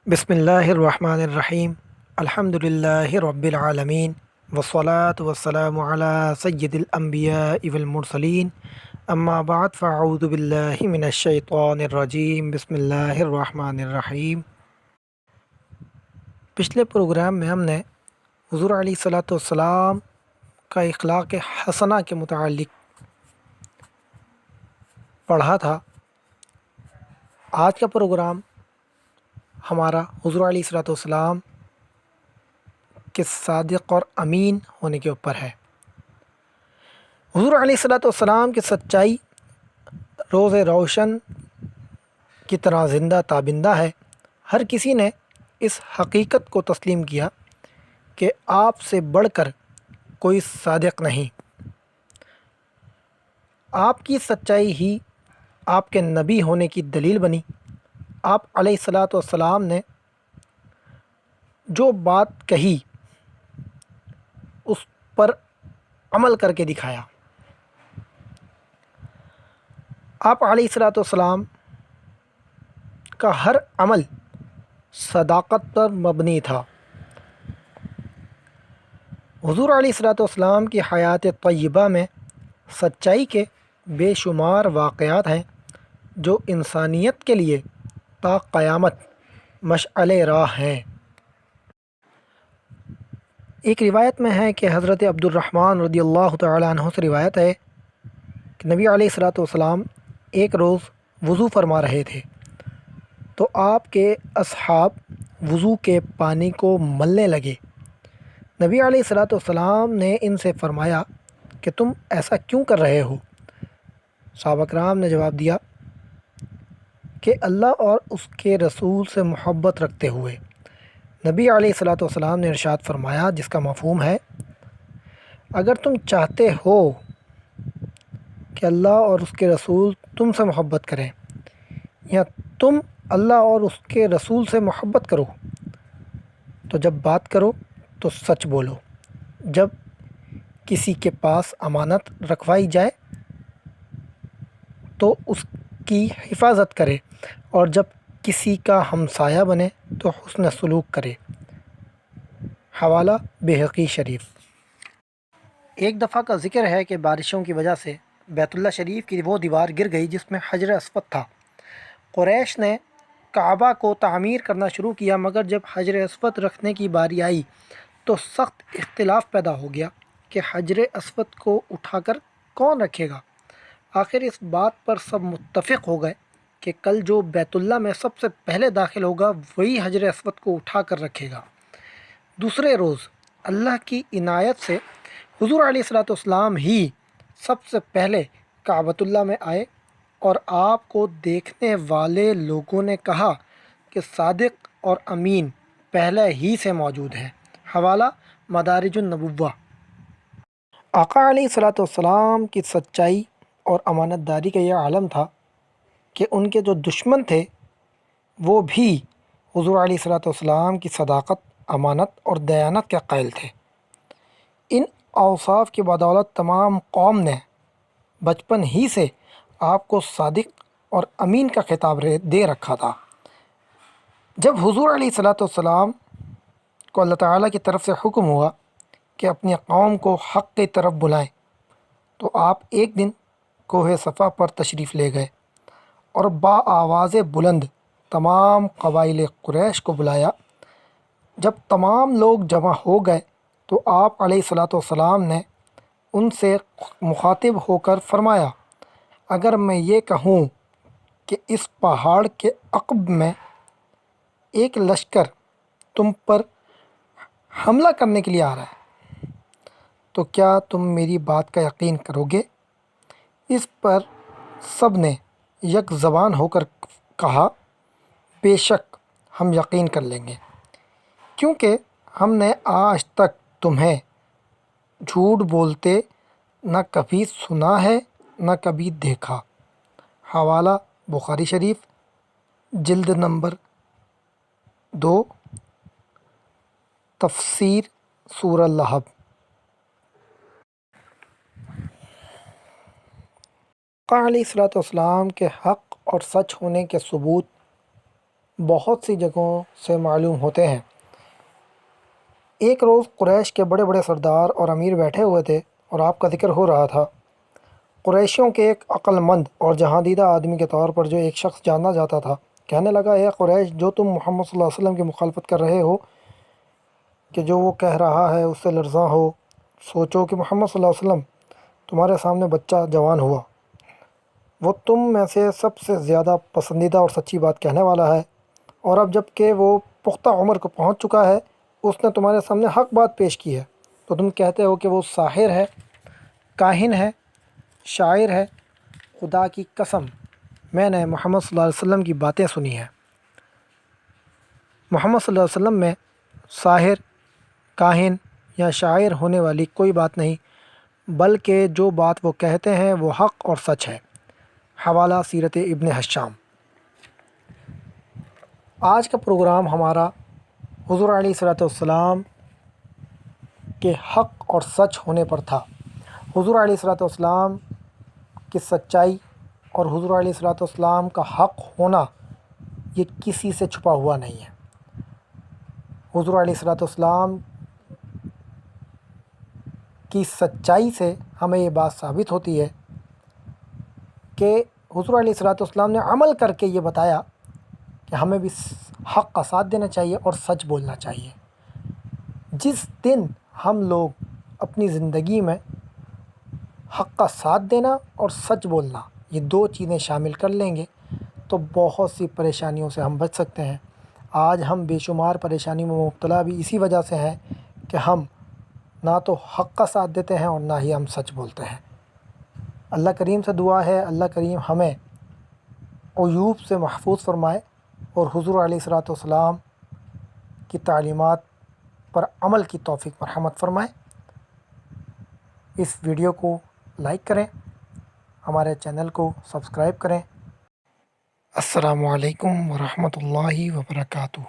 بسم اللہ الرحمن الرحیم الحمد للہ رب العالمین والصلاة والسلام علی سید الانبیاء والمرسلین اما بعد فاعوذ باللہ من الشیطان الرجیم بسم اللہ الرحمن الرحیم۔ پچھلے پروگرام میں ہم نے حضور علیہ الصلاۃ والسلام کا اخلاق حسنہ کے متعلق پڑھا تھا۔ آج کا پروگرام ہمارا حضور علیہ الصلاۃ والسلام کے صادق اور امین ہونے کے اوپر ہے۔ حضور علیہ الصلاۃ والسلام کی سچائی روز روشن کی طرح زندہ تابندہ ہے۔ ہر کسی نے اس حقیقت کو تسلیم کیا کہ آپ سے بڑھ کر کوئی صادق نہیں۔ آپ کی سچائی ہی آپ کے نبی ہونے کی دلیل بنی۔ آپ علیہ الصلاۃ والسلام نے جو بات کہی اس پر عمل کر کے دکھایا۔ آپ علیہ الصلاۃ والسلام کا ہر عمل صداقت پر مبنی تھا۔ حضور علیہ الصلاۃ والسلام کی حیات طیبہ میں سچائی کے بے شمار واقعات ہیں جو انسانیت کے لیے تا قیامت مشعل راہ ہیں۔ ایک روایت میں ہے کہ حضرت عبد الرحمن رضی اللہ تعالیٰ عنہ سے روایت ہے کہ نبی علیہ الصلاۃ والسلام ایک روز وضو فرما رہے تھے تو آپ کے اصحاب وضو کے پانی کو ملنے لگے۔ نبی علیہ الصلاۃ والسلام نے ان سے فرمایا کہ تم ایسا کیوں کر رہے ہو؟ صحابہ کرام نے جواب دیا کہ اللہ اور اس کے رسول سے محبت رکھتے ہوئے۔ نبی علیہ الصلاۃ والسلام نے ارشاد فرمایا جس کا مفہوم ہے اگر تم چاہتے ہو کہ اللہ اور اس کے رسول تم سے محبت کریں یا تم اللہ اور اس کے رسول سے محبت کرو تو جب بات کرو تو سچ بولو، جب کسی کے پاس امانت رکھوائی جائے تو اس کی حفاظت کرے اور جب کسی کا ہمسایہ بنے تو حسن سلوک کرے۔ حوالہ بہقی شریف۔ ایک دفعہ کا ذکر ہے کہ بارشوں کی وجہ سے بیت اللہ شریف کی وہ دیوار گر گئی جس میں حجر اسود تھا۔ قریش نے کعبہ کو تعمیر کرنا شروع کیا مگر جب حجر اسود رکھنے کی باری آئی تو سخت اختلاف پیدا ہو گیا کہ حجر اسود کو اٹھا کر کون رکھے گا۔ آخر اس بات پر سب متفق ہو گئے کہ کل جو بیت اللہ میں سب سے پہلے داخل ہوگا وہی حجر اسود کو اٹھا کر رکھے گا۔ دوسرے روز اللہ کی عنایت سے حضور علیہ الصلاۃ والسلام ہی سب سے پہلے کعبۃ اللہ میں آئے اور آپ کو دیکھنے والے لوگوں نے کہا کہ صادق اور امین پہلے ہی سے موجود ہیں۔ حوالہ مدارج النبوہ۔ آقا علیہ الصلاۃ والسلام کی سچائی اور امانت داری کا یہ عالم تھا کہ ان کے جو دشمن تھے وہ بھی حضور علیہ الصلاۃ والسلام کی صداقت، امانت اور دیانت کے قائل تھے۔ ان اوصاف کی بدولت تمام قوم نے بچپن ہی سے آپ کو صادق اور امین کا خطاب دے رکھا تھا۔ جب حضور علیہ الصلاۃ والسلام کو اللہ تعالیٰ کی طرف سے حکم ہوا کہ اپنی قوم کو حق کی طرف بلائیں تو آپ ایک دن کوہ صفا پر تشریف لے گئے اور آواز بلند تمام قبائل قریش کو بلایا۔ جب تمام لوگ جمع ہو گئے تو آپ علیہ الصلاۃ والسلام نے ان سے مخاطب ہو کر فرمایا اگر میں یہ کہوں کہ اس پہاڑ کے عقب میں ایک لشکر تم پر حملہ کرنے کے لیے آ رہا ہے تو کیا تم میری بات کا یقین کرو گے؟ اس پر سب نے یک زبان ہو کر کہا بے شک ہم یقین کر لیں گے، کیونکہ ہم نے آج تک تمہیں جھوٹ بولتے نہ کبھی سنا ہے نہ کبھی دیکھا۔ حوالہ بخاری شریف، جلد نمبر 2، تفسیر سورہ لہب۔ آقا علیہ الصلاۃ والسلام کے حق اور سچ ہونے کے ثبوت بہت سی جگہوں سے معلوم ہوتے ہیں۔ ایک روز قریش کے بڑے بڑے سردار اور امیر بیٹھے ہوئے تھے اور آپ کا ذکر ہو رہا تھا۔ قریشیوں کے ایک عقل مند اور جہاندیدہ آدمی کے طور پر جو ایک شخص جانا جاتا تھا کہنے لگا، اے قریش، جو تم محمد صلی اللہ علیہ وسلم کی مخالفت کر رہے ہو کہ جو وہ کہہ رہا ہے اس سے لرزاں ہو، سوچو کہ محمد صلی اللہ علیہ وسلم تمہارے سامنے بچہ جوان ہوا، وہ تم میں سے سب سے زیادہ پسندیدہ اور سچی بات کہنے والا ہے، اور اب جب کہ وہ پختہ عمر کو پہنچ چکا ہے، اس نے تمہارے سامنے حق بات پیش کی ہے، تو تم کہتے ہو کہ وہ ساحر ہے، کاہن ہے، شاعر ہے۔ خدا کی قسم، میں نے محمد صلی اللہ علیہ وسلم کی باتیں سنی ہیں۔ محمد صلی اللہ علیہ وسلم میں ساحر، کاہن یا شاعر ہونے والی کوئی بات نہیں، بلکہ جو بات وہ کہتے ہیں وہ حق اور سچ ہے۔ حوالہ سیرت ابن حشام۔ آج کا پروگرام ہمارا حضور علیہ الصلوۃ والسلام کے حق اور سچ ہونے پر تھا۔ حضور علیہ الصلوۃ والسلام کی سچائی اور حضور علیہ الصلوۃ والسلام کا حق ہونا یہ کسی سے چھپا ہوا نہیں ہے۔ حضور علیہ الصلوۃ والسلام کی سچائی سے ہمیں یہ بات ثابت ہوتی ہے کہ حضور علیہ الصلوۃ والسلام نے عمل کر کے یہ بتایا کہ ہمیں بھی حق کا ساتھ دینا چاہیے اور سچ بولنا چاہیے۔ جس دن ہم لوگ اپنی زندگی میں حق کا ساتھ دینا اور سچ بولنا یہ دو چیزیں شامل کر لیں گے تو بہت سی پریشانیوں سے ہم بچ سکتے ہیں۔ آج ہم بے شمار پریشانی میں مبتلا بھی اسی وجہ سے ہیں کہ ہم نہ تو حق کا ساتھ دیتے ہیں اور نہ ہی ہم سچ بولتے ہیں۔ اللہ کریم سے دعا ہے اللہ کریم ہمیں عیوب سے محفوظ فرمائے اور حضور علیہ الصلوۃ والسلام کی تعلیمات پر عمل کی توفیق مرحمت فرمائے۔ اس ویڈیو کو لائک کریں، ہمارے چینل کو سبسکرائب کریں۔ السلام علیکم ورحمۃ اللہ وبرکاتہ۔